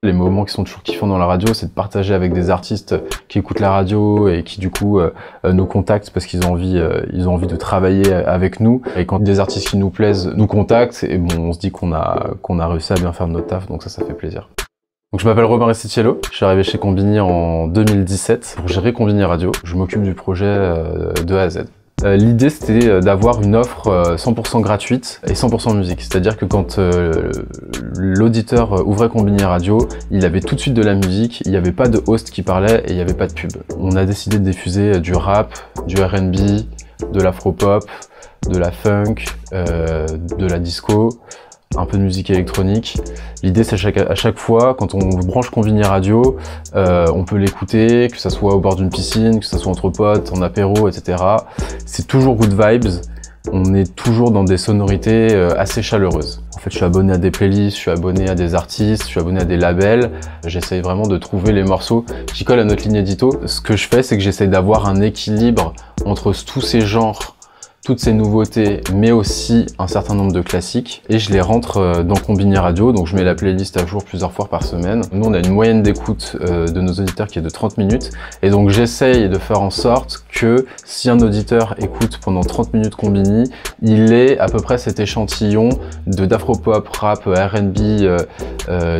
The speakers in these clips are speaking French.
Les moments qui sont toujours kiffants dans la radio, c'est de partager avec des artistes qui écoutent la radio et qui du coup nous contactent parce qu'ils ont envie de travailler avec nous. Et quand des artistes qui nous plaisent nous contactent, et bon, on se dit qu'on a réussi à bien faire notre taf, donc ça fait plaisir. Donc je m'appelle Robin Resticello, je suis arrivé chez Combini en 2017 pour gérer Combini Radio. Je m'occupe du projet de A à Z. L'idée c'était d'avoir une offre 100% gratuite et 100% musique. C'est-à-dire que quand l'auditeur ouvrait Combini Radio, il avait tout de suite de la musique, il n'y avait pas de host qui parlait et il n'y avait pas de pub. On a décidé de diffuser du rap, du R&B, de l'afro-pop, de la funk, de la disco, un peu de musique électronique. L'idée c'est à chaque fois, quand on branche Combini Radio, on peut l'écouter, que ça soit au bord d'une piscine, que ça soit entre potes, en apéro, etc. C'est toujours good vibes, on est toujours dans des sonorités assez chaleureuses. En fait, je suis abonné à des playlists, je suis abonné à des artistes, je suis abonné à des labels. J'essaye vraiment de trouver les morceaux qui collent à notre ligne édito. Ce que je fais, c'est que j'essaye d'avoir un équilibre entre tous ces genres, toutes ces nouveautés, mais aussi un certain nombre de classiques, et je les rentre dans Combini Radio, donc je mets la playlist à jour plusieurs fois par semaine. Nous, on a une moyenne d'écoute de nos auditeurs qui est de 30 minutes, et donc j'essaye de faire en sorte que si un auditeur écoute pendant 30 minutes Combini, il ait à peu près cet échantillon d'afropop, rap, R&B,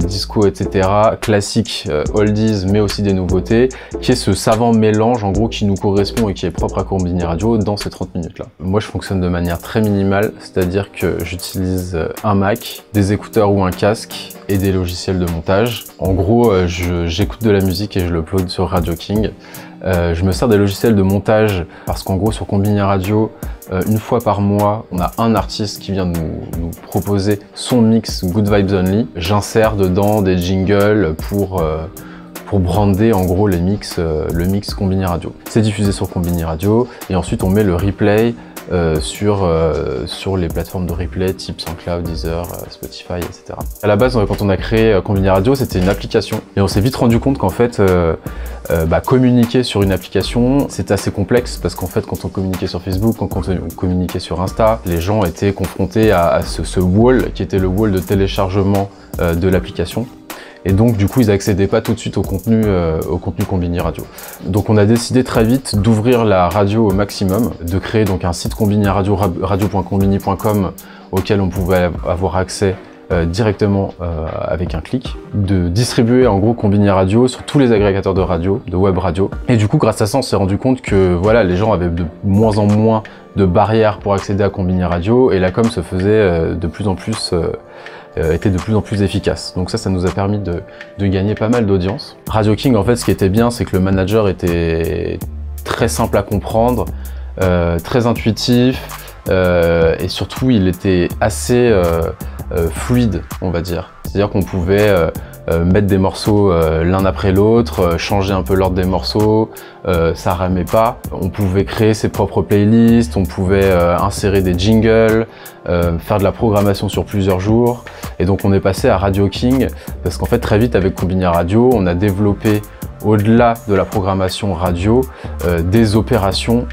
disco, etc., classique, oldies, mais aussi des nouveautés, qui est ce savant mélange, en gros, qui nous correspond et qui est propre à Combini Radio dans ces 30 minutes-là. Moi, je fonctionne de manière très minimale, c'est-à-dire que j'utilise un Mac, des écouteurs ou un casque et des logiciels de montage. En gros, j'écoute de la musique et je l'upload sur Radio King. Je me sers des logiciels de montage parce qu'en gros, sur Combini Radio, une fois par mois, on a un artiste qui vient nous proposer son mix Good Vibes Only. J'insère dedans des jingles pour brander en gros le mix Combini Radio. C'est diffusé sur Combini Radio et ensuite on met le replay sur les plateformes de replay type SoundCloud, Deezer, Spotify, etc. À la base, quand on a créé Combini Radio, c'était une application et on s'est vite rendu compte qu'en fait, communiquer sur une application, c'est assez complexe parce qu'en fait, quand on communiquait sur Facebook, quand on communiquait sur Insta, les gens étaient confrontés à ce wall qui était le wall de téléchargement de l'application. Et donc du coup ils n'accédaient pas tout de suite au contenu Combini Radio. Donc on a décidé très vite d'ouvrir la radio au maximum, de créer donc un site Combini Radio, radio.combini.com auquel on pouvait avoir accès directement avec un clic, de distribuer en gros Combini Radio sur tous les agrégateurs de radio, de web radio. Et du coup grâce à ça on s'est rendu compte que voilà, les gens avaient de moins en moins de barrières pour accéder à Combini Radio et la com se faisait de plus en plus était de plus en plus efficace. Donc ça nous a permis de gagner pas mal d'audience. Radio King, en fait, ce qui était bien, c'est que le manager était très simple à comprendre, très intuitif, et surtout, il était assez fluide, on va dire. C'est-à-dire qu'on pouvait mettre des morceaux l'un après l'autre, changer un peu l'ordre des morceaux, ça ramait pas. On pouvait créer ses propres playlists, on pouvait insérer des jingles, faire de la programmation sur plusieurs jours. Et donc on est passé à Radio King parce qu'en fait très vite avec Combini Radio, on a développé au-delà de la programmation radio des opérations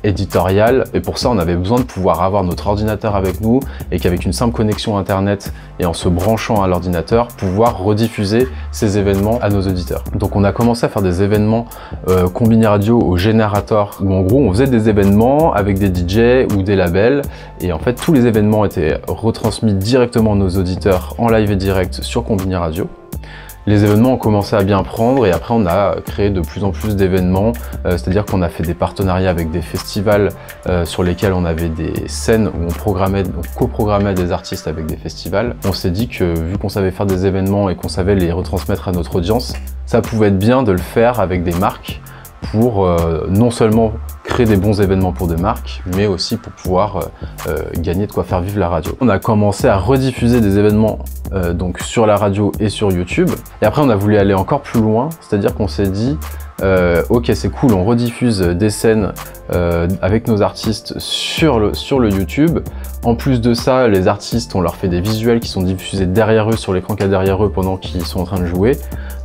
éditoriale, et pour ça on avait besoin de pouvoir avoir notre ordinateur avec nous et qu'avec une simple connexion internet et en se branchant à l'ordinateur pouvoir rediffuser ces événements à nos auditeurs. Donc on a commencé à faire des événements Combini Radio au générateur où en gros on faisait des événements avec des DJ ou des labels et en fait tous les événements étaient retransmis directement à nos auditeurs en live et direct sur Combini Radio. Les événements ont commencé à bien prendre et après on a créé de plus en plus d'événements, c'est-à-dire qu'on a fait des partenariats avec des festivals sur lesquels on avait des scènes où on coprogrammait des artistes avec des festivals. On s'est dit que vu qu'on savait faire des événements et qu'on savait les retransmettre à notre audience, ça pouvait être bien de le faire avec des marques pour non seulement créer des bons événements pour des marques, mais aussi pour pouvoir gagner de quoi faire vivre la radio. On a commencé à rediffuser des événements donc sur la radio et sur YouTube. Et après, on a voulu aller encore plus loin, c'est-à-dire qu'on s'est dit ok, c'est cool, on rediffuse des scènes avec nos artistes sur le YouTube. En plus de ça, les artistes, on leur fait des visuels qui sont diffusés derrière eux, sur l'écran qu'il y a derrière eux pendant qu'ils sont en train de jouer.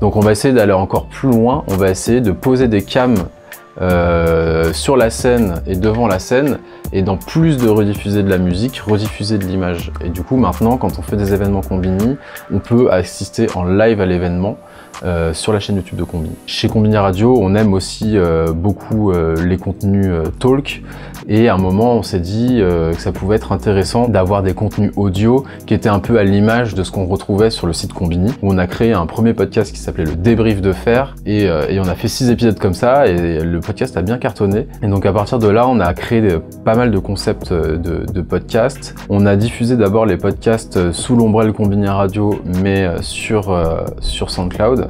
Donc on va essayer d'aller encore plus loin, on va essayer de poser des cams sur la scène et devant la scène, et dans plus de rediffuser de la musique, rediffuser de l'image. Et du coup, maintenant, quand on fait des événements Konbini, on peut assister en live à l'événement sur la chaîne YouTube de Konbini. Chez Konbini Radio, on aime aussi beaucoup les contenus talk, et à un moment, on s'est dit que ça pouvait être intéressant d'avoir des contenus audio qui étaient un peu à l'image de ce qu'on retrouvait sur le site Konbini, où on a créé un premier podcast qui s'appelait le débrief de fer, et on a fait 6 épisodes comme ça, et le podcast a bien cartonné. Et donc à partir de là, on a créé pas mal de concepts de podcasts. On a diffusé d'abord les podcasts sous l'ombrelle Konbini Radio, mais sur SoundCloud.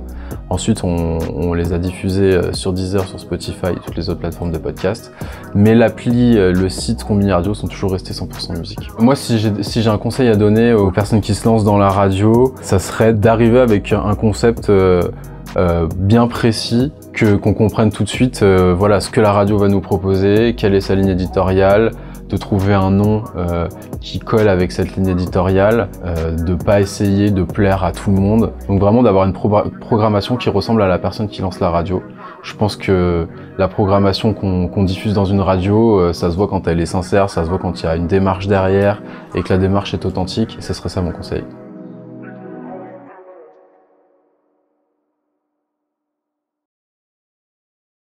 Ensuite, on les a diffusés sur Deezer, sur Spotify et toutes les autres plateformes de podcast. Mais l'appli, le site Konbini Radio sont toujours restés 100% musique. Moi, si j'ai un conseil à donner aux personnes qui se lancent dans la radio, ça serait d'arriver avec un concept bien précis, qu'on comprenne tout de suite voilà, ce que la radio va nous proposer, quelle est sa ligne éditoriale, de trouver un nom qui colle avec cette ligne éditoriale, de pas essayer de plaire à tout le monde. Donc vraiment d'avoir une programmation qui ressemble à la personne qui lance la radio. Je pense que la programmation qu'on diffuse dans une radio, ça se voit quand elle est sincère, ça se voit quand il y a une démarche derrière et que la démarche est authentique. Et ce serait ça mon conseil.